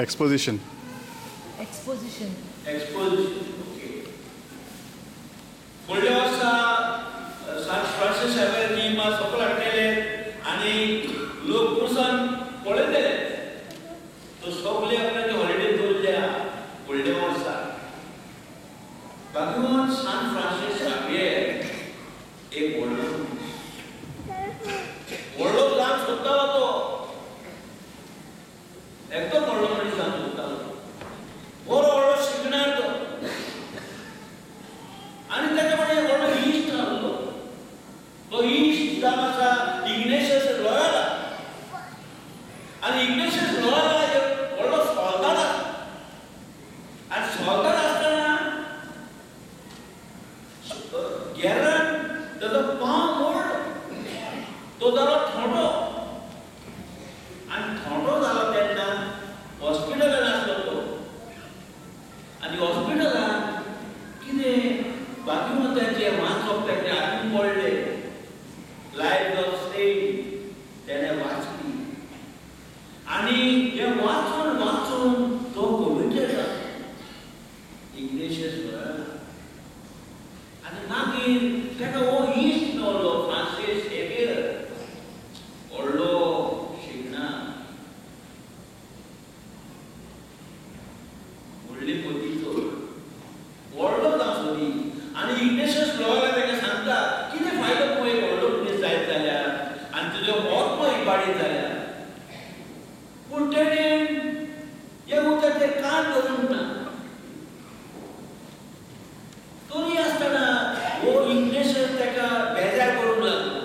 Exposition. Exposition. Okay. फुडल्या वर्सा San Francis हॅवेर नियमा सकल हाडलेले आनी लोक कुर्सान पळयले. तो सगळे आपल्याची हॉलिडे दवरल्या फुडल्या वर्सा. भगवान सान फ्रांसिस हॅवेर एक व्हडलो जाण सोदतालो तो. एकदम व्हडलो मनीस जाण सोदतालो. बरो व्हडलो शिकणार तो. आनी ताचे कडेन व्हडलो इश्ट आसलो. तो इश्ट जावन आसा इग्नेशियस लॉयोला. आनी इग्नेशियस लॉयोला एक व्हडलो सोल्दाद आसा. आनी सोल्दाद आसतना गेरान ताचो पांव मोडलो. तो जालो थोडो. आनी थोडो जालो तेन्ना हॉस्पिटलान आसलो तो. आनी हॉस्पिटलान कितें बाकीमताचे वाचप ताचे हातीन पडले. लायफ ऑफ स्टेज तेणें वाचली. आनी हे वाचून वाचून तो कमिटेड जालो. Ignatius Loyola. आनी मागीर ताका हो इश्ट मेवलो फ्रांसिस हॅवेर. व्हडलो शिकणार. व्हडली पोतीचो. व्हडलो जावचोनी. आनी इग्नेशियस लॉयोला ताका सांगता कितें फायदो तुवें एक व्हडलो मनीस जायत जाल्यार आनी तुजो आत्मा इबाडीत जाल्यार. पूण तेणें ह्या उदकाचेर कान धरूंक ना. तरी आसतना हो इग्नेशियस ताका बेजार करूंक लागलो.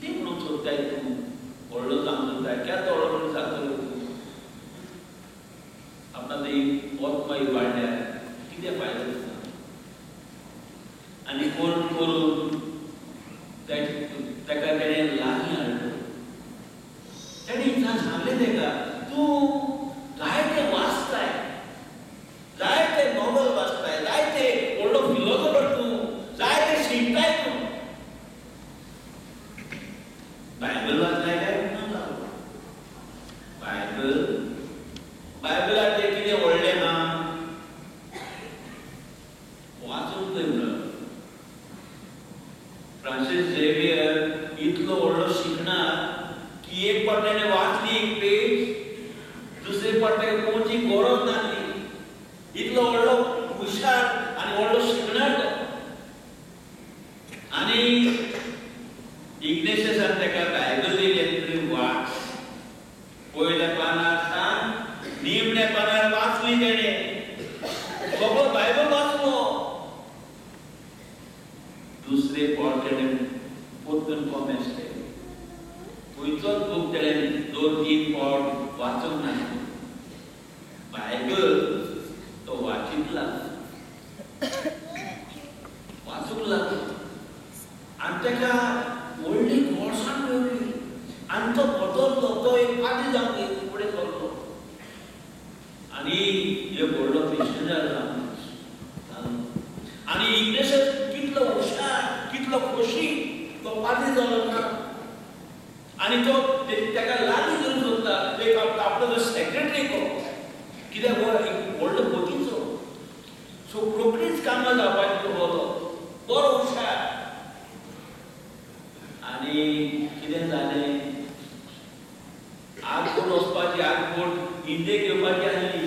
कितें म्हणून सोदताय तूं? व्हडलो जावंक सोदताय. केन्ना व्हडलो मनीस जातलो तूं? आपणाची आत्मा इबाडल्यार कितें फायदो जाता? आनी करून करून ताका तेणें लागीं हाडलो. तेणें सांगलें ताका तूं जायते वाचताय. जायते नॉवल वाचताय. जायते व्हडलो फिलॉसॉफर तूं. जायते शिकताय तूं. बायबल वाचताय काय म्हणून लागलो. बायबलांत तें कितें व्हडलें ना वाचूंक जाय म्हणून. फ्रांसिस झेवियर इतलो व्हडलो शिकणार की एक फावट ताणें वाचली एक पेज. दुसरे फावट ताका कोणची गरज नासली. इतलो व्हडलो हुशार आनी व्हडलो शिकणार तो. आनी इग्नेशियसान ताका बायबल दिली तरी वाच. पयल्या पानार सावन निमण्या पानार वाचली तेणें. सगळो बायबल वाचलो. दुसरे फावट तेणें परतून कॉमेंट्स केले. खंयचोच बूक तेणें 2-3 फावट वाचूंक नासलो. बायबल तो वाचीत लागलो. वाचूंक लागलो. आनी ताका व्हडली घोडसाण मेळ्ळी. आनी तो बदललो. तो एक पाद्री जावन फुडें सरलो. आनी एक व्हडलो मिशनरी जालो. आनी इग्नेशियस कितलो हुशार कितलो खोशी तो पाद्री जालो ना. आनी तो ताका लागीं करून सोदता. एक आपलो जो सेक्रेटरी तो कित्याक व्हडलो पोतीचो. सो रोखडीच कामां जावपाची तो बरो हुशार. आनी कितें जालें आगोड वचपाची आगोड इंडियेक येवपाची आसली.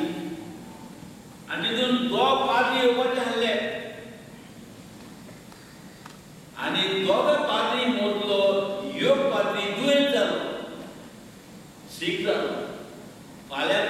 आनी तितून 2 पाद्री येवपाचे आसले. आनी 2 पाद्री मदलो एक पाद्री दुयेंत जालो. सीक जालो. फाल्यां